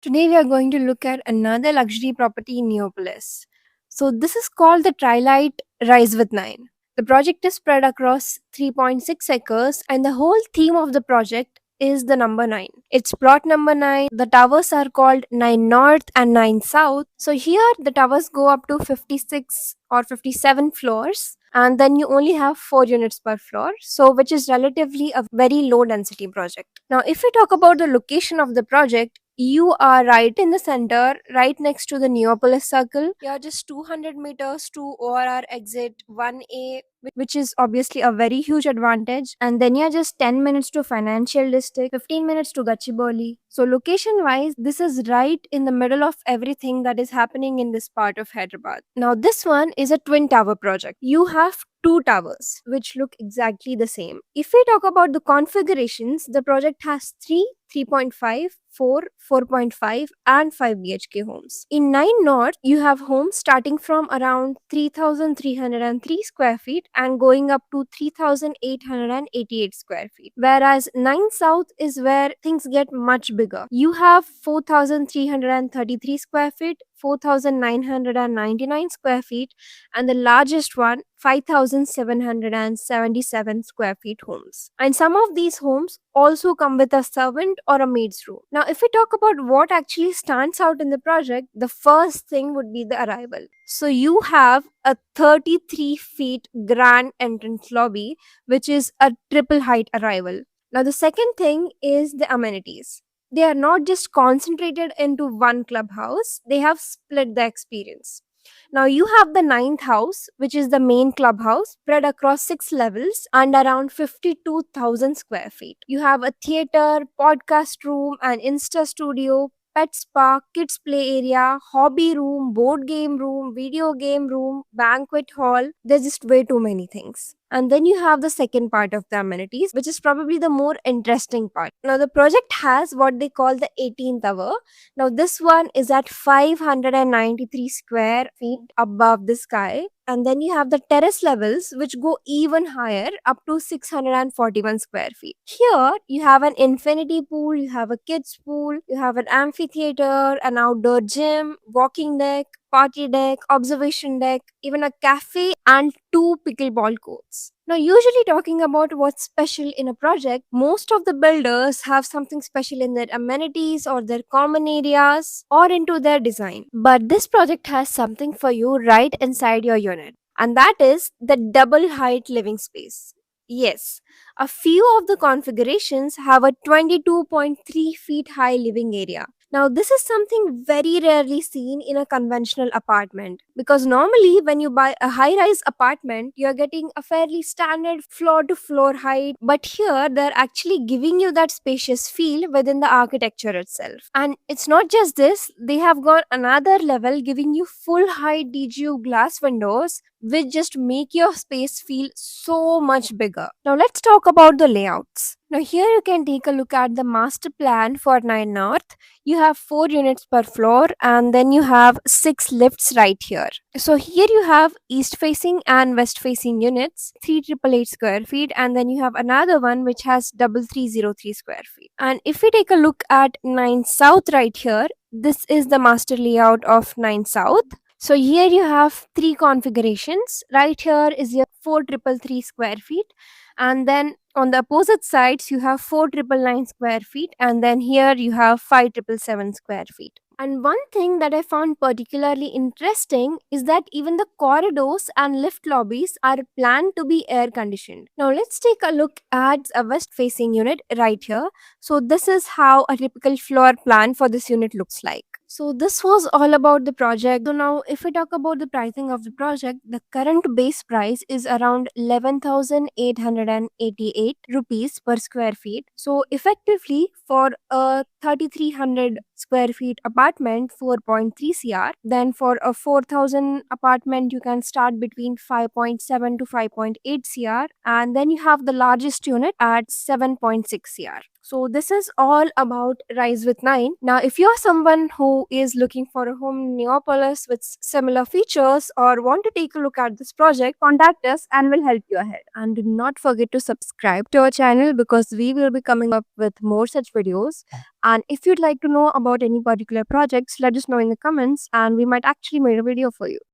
Today we are going to look at another luxury property in Neopolis. So this is called the Trilight Rise with 9. The project is spread across 3.6 acres and the whole theme of the project is the number 9. It's plot number 9. The towers are called 9 North and 9 South. So here the towers go up to 56 or 57 floors and then you only have 4 units per floor, so which is relatively a very low density project. Now if we talk about the location of the project, you are right in the center, right next to the Neopolis Circle. You're just 200 meters to ORR exit 1A, which is obviously a very huge advantage. And then you're just 10 minutes to Financial District, 15 minutes to Gachibowli. So location wise, this is right in the middle of everything that is happening in this part of Hyderabad. Now this one is a twin tower project. You have two towers which look exactly the same. If we talk about the configurations, the project has 3.5, 4, 4.5 and 5 BHK homes. In 9 North, you have homes starting from around 3,303 square feet and going up to 3,888 square feet. Whereas 9 South is where things get much bigger. You have 4,333 square feet, 4,999 square feet, and the largest one 5,777 square feet homes. And some of these homes also come with a servant or a maid's room. Now, if we talk about what actually stands out in the project, the first thing would be the arrival. So, you have a 33 feet grand entrance lobby, which is a triple height arrival. Now, the second thing is the amenities. They are not just concentrated into one clubhouse, they have split the experience. Now you have the ninth house, which is the main clubhouse, spread across 6 levels and around 52,000 square feet. You have a theater, podcast room, an Insta studio, pet spa, kids play area, hobby room, board game room, video game room, banquet hall. There's just way too many things. And then you have the second part of the amenities, which is probably the more interesting part. Now, the project has what they call the 18th tower. Now, this one is at 593 square feet above the sky. And then you have the terrace levels, which go even higher up to 641 square feet. Here, you have an infinity pool, you have a kids' pool, you have an amphitheater, an outdoor gym, walking deck, party deck, observation deck, even a cafe, and two pickleball courts. Now, usually talking about what's special in a project, most of the builders have something special in their amenities or their common areas or into their design. But this project has something for you right inside your unit, and that is the double height living space. Yes, a few of the configurations have a 22.3 feet high living area. Now, this is something very rarely seen in a conventional apartment because normally, when you buy a high rise apartment, you're getting a fairly standard floor to floor height, but here they're actually giving you that spacious feel within the architecture itself. And it's not just this, they have got another level giving you full height DGU glass windows which just make your space feel so much bigger. Now, let's talk about the layouts. Now, here you can take a look at the master plan for 9 North. You have 4 units per floor and then you have 6 lifts right here. So, here you have east facing and west facing units, 3,888 square feet, and then you have another one which has 3,303 square feet. And if we take a look at 9 South right here, this is the master layout of 9 South. So here you have 3 configurations. Right here is your 4,333 square feet, and then on the opposite sides you have 4,999 square feet, and then here you have 5,777 square feet. And one thing that I found particularly interesting is that even the corridors and lift lobbies are planned to be air conditioned. Now let's take a look at a west facing unit right here. So this is how a typical floor plan for this unit looks like. So this was all about the project. So now if we talk about the pricing of the project, the current base price is around 11,888 rupees per square feet. So effectively for a 3,300 square feet apartment, 4.3 cr, then for a 4,000 apartment you can start between 5.7 to 5.8 cr, and then you have the largest unit at 7.6 cr. So this is all about Rise with 9. Now, if you're someone who is looking for a home in Neopolis with similar features or want to take a look at this project, contact us and we'll help you ahead. And do not forget to subscribe to our channel because we will be coming up with more such videos. And if you'd like to know about any particular projects, let us know in the comments and we might actually make a video for you.